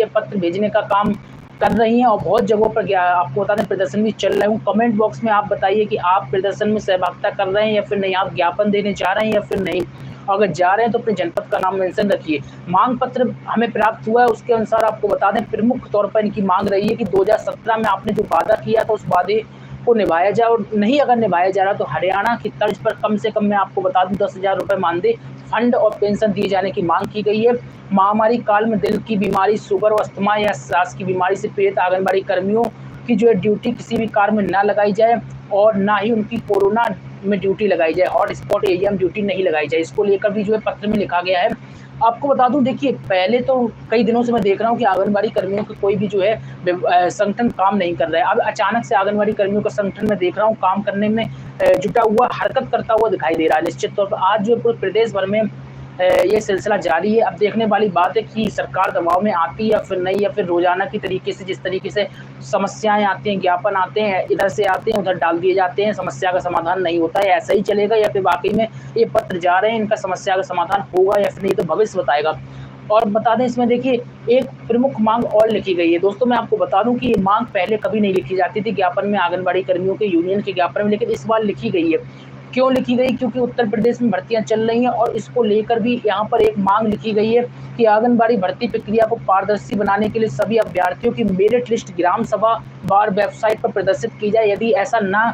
ये पत्र भेजने का काम कर रही हैं और बहुत जगहों पर आपको बता दें प्रदर्शन भी चल रहे हैं। कमेंट बॉक्स में आप बताइए कि आप प्रदर्शन में सहभागिता कर रहे हैं या फिर नहीं, आप ज्ञापन देने जा रहे हैं या फिर नहीं। अगर जा रहे हैं तो अपने जनपद का नाम मेंशन रखिए। मांग पत्र हमें प्राप्त हुआ है, उसके अनुसार आपको बता दें प्रमुख तौर पर इनकी मांग रही है कि 2017 में आपने जो वादा किया था उस वादे को निभाया जाए, और नहीं अगर निभाया जा रहा तो हरियाणा की तर्ज पर कम से कम मैं आपको बता दूं 10,000 रुपये मानदेय, फंड और पेंशन दिए जाने की मांग की गई है। महामारी काल में दिल की बीमारी, शुगर, अस्थमा या सांस की बीमारी से पीड़ित आंगनबाड़ी कर्मियों की जो है ड्यूटी किसी भी कार्य में ना लगाई जाए और ना ही उनकी कोरोना में ड्यूटी लगाई जाए, हॉट स्पॉट एरिया में ड्यूटी नहीं लगाई जाए। इसको लेकर भी जो है पत्र में लिखा गया है। आपको बता दूं देखिए, पहले तो कई दिनों से मैं देख रहा हूं कि आंगनबाड़ी कर्मियों का कोई भी जो है संगठन काम नहीं कर रहा है। अब अचानक से आंगनबाड़ी कर्मियों का संगठन मैं देख रहा हूं काम करने में जुटा हुआ, हरकत करता हुआ दिखाई दे रहा है। निश्चित तौर पर आज जो पूरे प्रदेश भर में ये सिलसिला जारी है। अब देखने वाली बात है कि सरकार दबाव में आती है या फिर नहीं, या फिर रोजाना की तरीके से जिस तरीके से समस्याएं आती हैं, ज्ञापन आते हैं, इधर से आते हैं उधर डाल दिए जाते हैं, समस्या का समाधान नहीं होता है। ऐसा ही चलेगा या फिर वाकई में ये पत्र जा रहे हैं, इनका समस्या का समाधान होगा या फिर नहीं, तो भविष्य बताएगा। और बता दें इसमें देखिए एक प्रमुख मांग और लिखी गई है। दोस्तों मैं आपको बता दूं कि ये मांग पहले कभी नहीं लिखी जाती थी ज्ञापन में, आंगनबाड़ी कर्मियों के यूनियन के ज्ञापन में, लेकिन इस बार लिखी गई है। क्यों लिखी गई? क्योंकि उत्तर प्रदेश में भर्तियां चल रही हैं और इसको लेकर भी यहाँ पर एक मांग लिखी गई है कि आंगनबाड़ी भर्ती प्रक्रिया को पारदर्शी बनाने के लिए सभी अभ्यर्थियों की मेरिट लिस्ट ग्राम सभा बार वेबसाइट पर प्रदर्शित की जाए। यदि ऐसा ना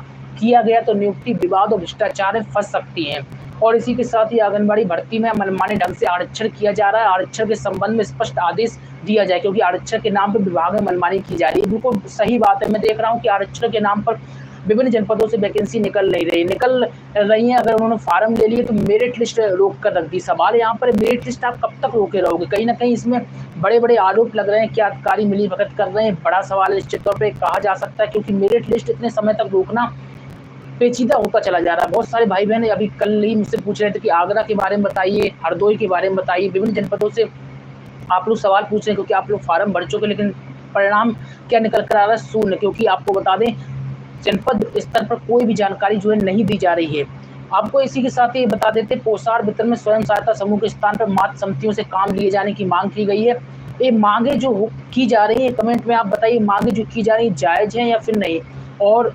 किया गया तो नियुक्ति विवाद और भ्रष्टाचार में फंस सकती हैं। और इसी के साथ ही आंगनबाड़ी भर्ती में मनमाने ढंग से आरक्षण किया जा रहा है। आरक्षण के संबंध में स्पष्ट आदेश दिया जाए, क्योंकि आरक्षण के नाम पर विभाग में मनमानी की जा रही है। बिल्कुल सही बात है। मैं देख रहा हूँ कि आरक्षण के नाम पर विभिन्न जनपदों से वैकेंसी निकल रही है। अगर उन्होंने फार्म ले लिए तो मेरिट लिस्ट रोक कर रख दी। सवाल यहाँ पर मेरिट लिस्ट आप कब तक रोके रहोगे? कहीं ना कहीं इसमें बड़े बड़े आरोप लग रहे हैं कि अधिकारी मिली भगत कर रहे हैं। बड़ा सवाल निश्चित तौर पर कहा जा सकता है, क्योंकि मेरिट लिस्ट इतने समय तक रोकना पेचीदा होता चला जा रहा है। बहुत सारे भाई बहन अभी कल ही मुझसे पूछ रहे थे कि आगरा के बारे में बताइए, हरदोई के बारे में बताइए। विभिन्न जनपदों से आप लोग सवाल पूछ रहे हैं क्योंकि आप लोग फार्म भर चुके, लेकिन परिणाम क्या निकल कर आ रहा है? शून्य। क्योंकि आपको बता दें जनपद स्तर पर कोई भी जानकारी जो है नहीं दी जा रही है। आपको इसी के साथ ये बता देते पोषाहार वितरण में स्वयं सहायता समूह के स्थान पर मातृ समितियों से काम लिए जाने की मांग की गई है। ये मांगे जो की जा रही है, कमेंट में आप बताइए मांगे जो की जा रही है जायज है या फिर नहीं, और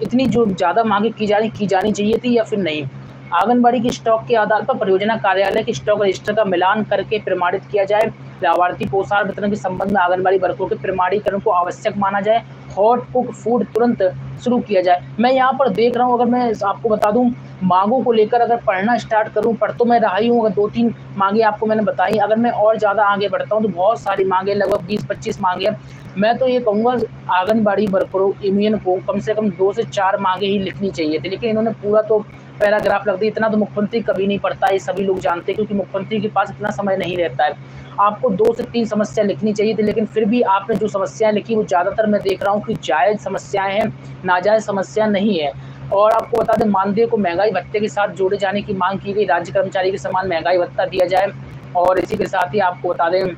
इतनी जो ज़्यादा मांगे की जानी चाहिए थी या फिर नहीं। आंगनबाड़ी के स्टॉक के आधार पर परियोजना कार्यालय के स्टॉक रजिस्टर का मिलान करके प्रमाणित किया जाए। लाभार्थी पोषाहार वितरण के संबंध में आंगनबाड़ी वर्करों के प्रमाणीकरण को आवश्यक माना जाए। हॉट कुक फूड तुरंत शुरू किया जाए। मैं यहाँ पर देख रहा हूँ, अगर मैं आपको बता दूं मांगों को लेकर अगर पढ़ना स्टार्ट करूँ, पढ़ तो मैं रहा ही हूँ। अगर 2-3 मांगे आपको मैंने बताई, अगर मैं और ज़्यादा आगे बढ़ता हूँ तो बहुत सारी मांगे, लगभग 20-25 मांगे हैं। मैं तो ये कहूँगा आंगनबाड़ी वर्करों यूनियन को कम से कम 2 से 4 मांगे ही लिखनी चाहिए थी, लेकिन इन्होंने पूरा तो पैराग्राफ लग दिया। इतना तो मुख्यमंत्री कभी नहीं पढ़ता, ये सभी लोग जानते हैं, क्योंकि मुख्यमंत्री के पास इतना समय नहीं रहता है। आपको 2 से 3 समस्या लिखनी चाहिए थी, लेकिन फिर भी आपने जो समस्याएं लिखी वो ज़्यादातर मैं देख रहा हूँ कि जायज़ समस्याएं हैं, नाजायज़ समस्या नहीं है। और आपको बता दें मानदेय को महंगाई भत्ते के साथ जोड़े जाने की मांग की गई। राज्य कर्मचारी के समान महंगाई भत्ता दिया जाए। और इसी के साथ ही आपको बता दें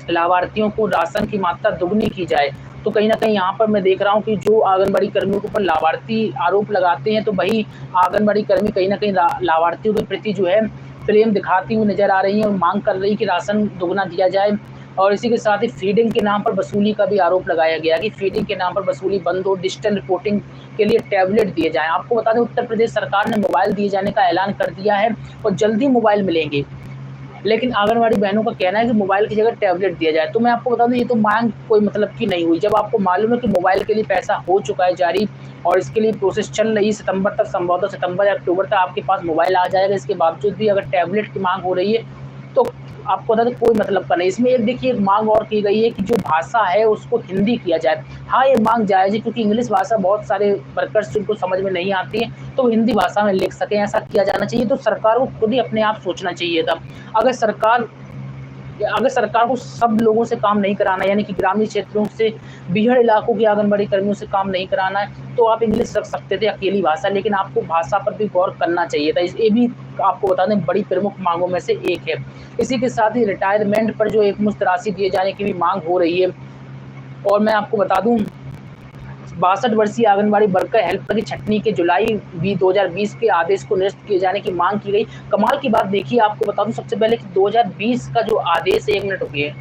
लाभार्थियों को राशन की मात्रा दुगनी की जाए। तो कहीं ना कहीं यहाँ पर मैं देख रहा हूँ कि जो आंगनबाड़ी कर्मियों के ऊपर लाभार्थी आरोप लगाते हैं, तो वही आंगनबाड़ी कर्मी कहीं ना कहीं लाभार्थियों के प्रति जो है प्रेम दिखाती हुई नजर आ रही है और मांग कर रही है कि राशन दुगना दिया जाए। और इसी के साथ ही फीडिंग के नाम पर वसूली का भी आरोप लगाया गया कि फीडिंग के नाम पर वसूली बंद हो, डिजिटल रिपोर्टिंग के लिए टैबलेट दिए जाएं। आपको बता दें उत्तर प्रदेश सरकार ने मोबाइल दिए जाने का ऐलान कर दिया है और जल्दी मोबाइल मिलेंगे, लेकिन आंगनबाड़ी बहनों का कहना है कि मोबाइल की जगह टैबलेट दिया जाए। तो मैं आपको बता दूं ये तो मांग कोई मतलब की नहीं हुई, जब आपको मालूम है कि मोबाइल के लिए पैसा हो चुका है जारी और इसके लिए प्रोसेस चल रही है। सितंबर तक, संभवतः सितंबर या अक्टूबर तक आपके पास मोबाइल आ जाएगा। इसके बावजूद भी अगर टैबलेट की मांग हो रही है तो आपको बता दें कोई मतलब का नहीं। इसमें एक देखिए एक मांग और की गई है कि जो भाषा है उसको हिंदी किया जाए। हाँ, ये मांग जायज़ है, क्योंकि इंग्लिश भाषा बहुत सारे वर्कर्स जिनको समझ में नहीं आती है, तो वो हिंदी भाषा में लिख सकें, ऐसा किया जाना चाहिए। तो सरकार को खुद ही अपने आप सोचना चाहिए था। अगर सरकार को सब लोगों से काम नहीं कराना है, यानी कि ग्रामीण क्षेत्रों से, बीहड़ इलाकों की आंगनबाड़ी कर्मियों से काम नहीं कराना है, तो आप इंग्लिश रख सकते थे अकेली भाषा, लेकिन आपको भाषा पर भी गौर करना चाहिए था। ये भी आपको बता दें बड़ी प्रमुख मांगों में से एक है। इसी के साथ ही रिटायरमेंट पर जो एकमुश्त राशि दिए जाने की भी मांग हो रही है। और मैं आपको बता दूं 62 वर्षीय आंगनबाड़ी वर्कर हेल्पर की छटनी के जुलाई 2020 के आदेश को निरस्त किए जाने की मांग की गई। कमाल की बात देखिए, आपको बता दूं सबसे पहले कि 2020 का जो आदेश है, 1 मिनट रुकिए,